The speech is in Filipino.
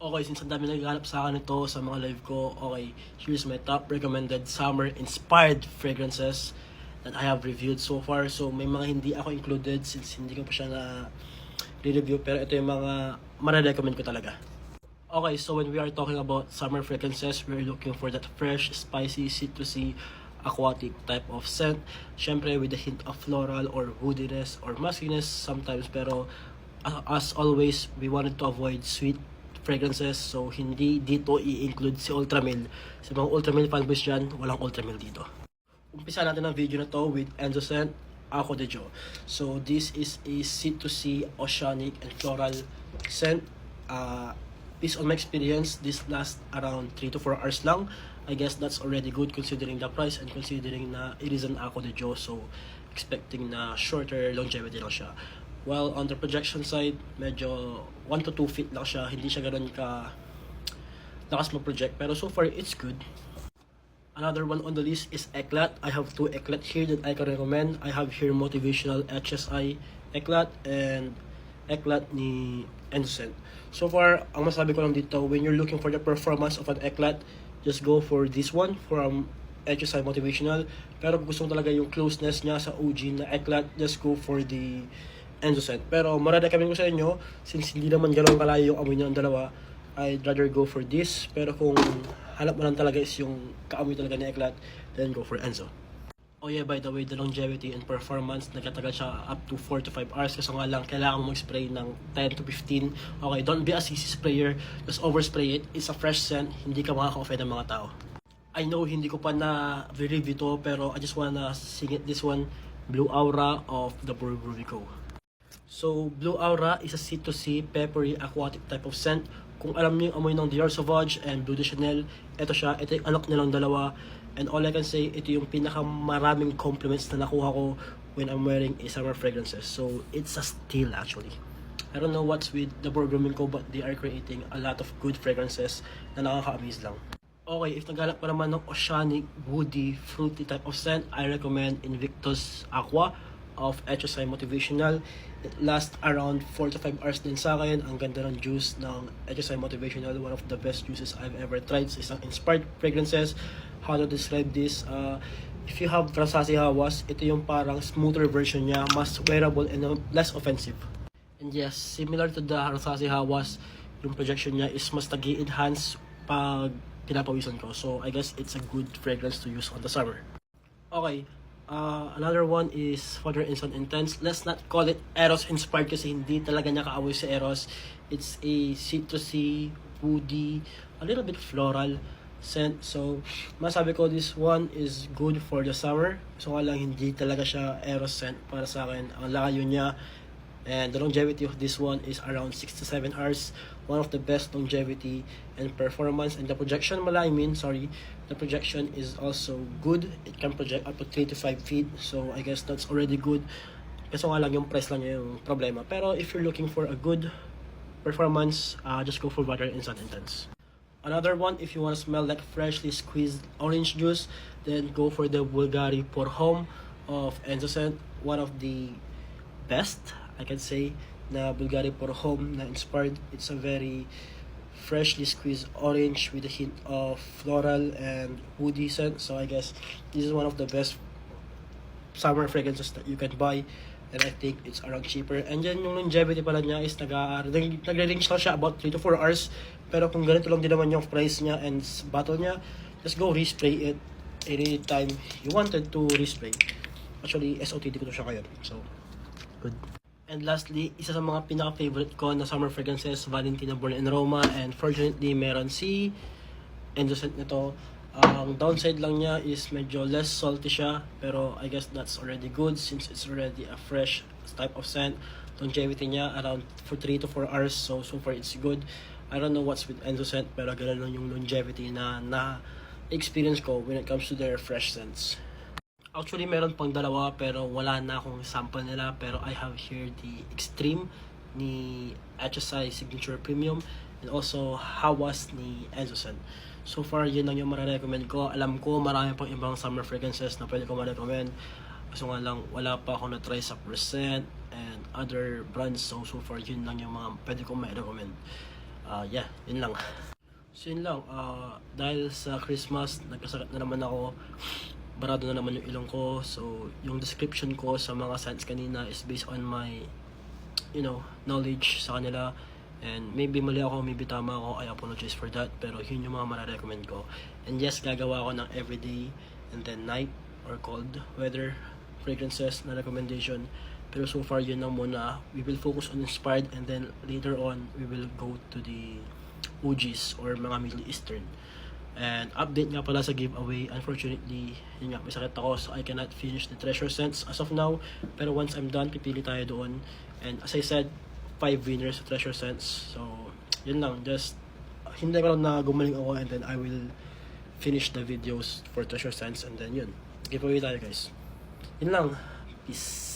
Okay, since ang dami naghahanap sa akin ito sa mga live ko, okay, here's my top recommended summer-inspired fragrances that I have reviewed so far. So, may mga hindi ako included since hindi ko pa siya na re-review, pero ito yung mga mara-recommend ko talaga. Okay, so when we are talking about summer fragrances, we're looking for that fresh, spicy, citrusy, aquatic type of scent. Syempre with a hint of floral or woodiness or muskiness sometimes, pero as always, we wanted to avoid sweet fragrances, so hindi dito i-include si Ultramil. Sa mga Ultramil fanboys dyan, walang Ultramil dito. Umpisa natin ang video na to with Enzo Scent Acqua di Gio. So this is a citrusy, oceanic, and floral scent. Based on my experience, this lasts around 3 to 4 hours lang. I guess that's already good considering the price and considering na it is an Acqua di Gio, so expecting na shorter longevity lang siya. While on the projection side, medyo 1 to 2 feet lang siya. Hindi siya ganoon ka lakas mag-project. Pero so far, it's good. Another one on the list is Eclat. I have 2 Eclat here that I can recommend. I have here Motivational HSI Eclat and Eclat ni Enzo Scent. So far, ang masabi ko lang dito, when you're looking for the performance of an Eclat, just go for this one from HSI Motivational. Pero kung gusto mo talaga yung closeness niya sa OG na Eclat, just go for the Enzo Scent. Pero mara-recommend ko sa inyo, since hindi naman gano'ng kalayo yung amoy ng dalawa, I'd rather go for this. Pero kung hanap mo lang talaga is yung kaamoy talaga ni Eclat, then go for Enzo. Oh yeah, by the way, the longevity and performance, nagkatagal siya up to 4 to 5 hours. Kasi nga lang, kailangan mo mag-spray ng 10 to 15. Okay, don't be a sissy sprayer. Just overspray it. It's a fresh scent. Hindi ka makaka-offend ng mga tao. I know hindi ko pa na review to, pero I just wanna sing it this one, Blue Aura of the Burberry Co. So, Blue Aura is a citrusy, peppery, aquatic type of scent. Kung alam niyo yung amoy ng Dior Sauvage and Bleu de Chanel, ito siya. Ito yung anak nilang dalawa. And all I can say, ito yung pinakamaraming compliments na nakuha ko when I'm wearing a summer fragrances. So, it's a steal actually. I don't know what's with the Burberry Co, but they are creating a lot of good fragrances na nakaka-amaze lang. Okay, if naghanap ka naman ng oceanic, woody, fruity type of scent, I recommend Invictus Aqua of HSI Motivational. It lasts around 4 to 5 hours din sa akin. Ang ganda ng juice ng HSI Motivational. One of the best juices I've ever tried sa isang inspired fragrances. How to describe this? If you have Rasasi Hawas, ito yung parang smoother version niya, mas wearable and less offensive. And yes, similar to the Rasasi Hawas, yung projection niya is mas nag-i-enhance pag pinapawisan ko. So I guess it's a good fragrance to use on the summer. Okay. Another one is Father Instant Intense. Let's not call it Eros inspired kasi hindi talaga niya kaamoy si Eros. It's a citrusy, woody, a little bit floral scent. So, masabi ko this one is good for the summer. So nga lang hindi talaga siya Eros scent para sa akin. Ang layo niya and the longevity of this one is around 6 to 7 hours. One of the best longevity and performance. And the projection the projection is also good. It can project up to 3 to 5 feet. So I guess that's already good. Kasi nga lang yung price lang yung problema. Pero if you're looking for a good performance, just go for Butter Instant Intense. Another one, if you want to smell like freshly squeezed orange juice, then go for the Bulgari Pour Homme of Enzo Scent. One of the best, I can say, na Bulgari Pour Homme na inspired. It's a very freshly squeezed orange with a hint of floral and woody scent. So I guess this is one of the best summer fragrances that you can buy. And I think it's around cheaper. And then yung longevity pala niya is nagre-range lang siya about 3 to 4 hours. Pero kung ganito lang din naman yung price niya and bottle niya, just go respray it anytime you wanted to respray. Actually, SOTD ko to siya ngayon. So, good. And lastly, isa sa mga pinaka-favorite ko na summer fragrances, Valentina Born in Roma. And fortunately, meron si Enzo Scent nito. Ang downside lang niya is medyo less salty siya. Pero I guess that's already good since it's already a fresh type of scent. Longevity niya around for 3 to 4 hours. So far it's good. I don't know what's with Enzo Scent, pero ganun lang yung longevity na experience ko when it comes to their fresh scents. Actually, meron pang dalawa pero wala na akong sample nila. Pero I have here the Extreme ni HSI Signature Premium and also Hawas ni Enzo Scent. So far, yun lang yung mara-recommend ko. Alam ko, marami pang ibang summer fragrances na pwede ko ma-recommend. Kaso nga lang, wala pa ako na-try sa Percent and other brands. So far, yun lang yung mga pwede ko ma-recommend. Yeah, yun lang. So yun lang, dahil sa Christmas, nagkasakit na naman ako, barado na naman yung ilong ko. So yung description ko sa mga signs kanina is based on my, knowledge sa kanila. And maybe mali ako, maybe tama ako, I apologize for that. Pero yun yung mga mararecommend ko. And yes, gagawa ko ng everyday and then night or cold weather fragrances na recommendation. Pero so far, yun lang muna. We will focus on inspired and then later on, we will go to the OGs or mga Middle Eastern. And update nga pala sa giveaway. Unfortunately, yun nga, may sakit ako so I cannot finish the treasure scents as of now. Pero once I'm done, pipili tayo doon. And as I said, 5 winners sa treasure scents. So, yun lang. Just, hindi ko lang na gumaling ako and then I will finish the videos for treasure scents and then yun. Giveaway tayo guys. Yun lang. Peace.